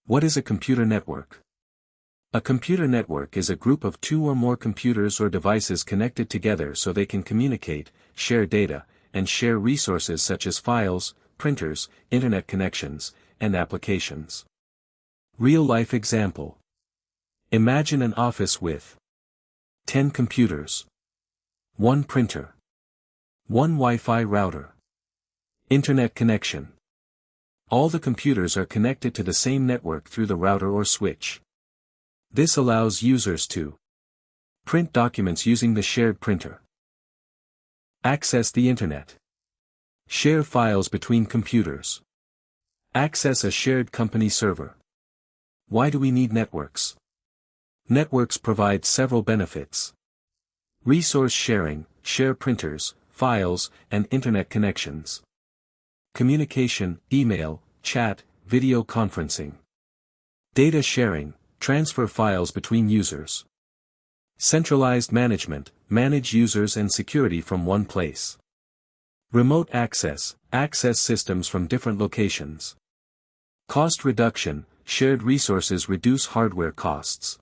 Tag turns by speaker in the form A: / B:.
A: What is a computer network? A computer network is a group of two or more computers or devices connected together so they can communicate, share data, and share resources such as files, printers, internet connections, and applications. Real-life example. Imagine an office with 10 computers, 1 printer, 1 Wi-Fi router, internet connection. All the computers are connected to the same network through the router or switch. This allows users to print documents using the shared printer, access the internet, share files between computers, access a shared company server. Why do we need networks? Networks provide several benefits. Resource sharing, share printers, files, and internet connections. Communication, email, chat, video conferencing. Data sharing, transfer files between users. Centralized management, manage users and security from one place. Remote access, access systems from different locations. Cost reduction, shared resources reduce hardware costs.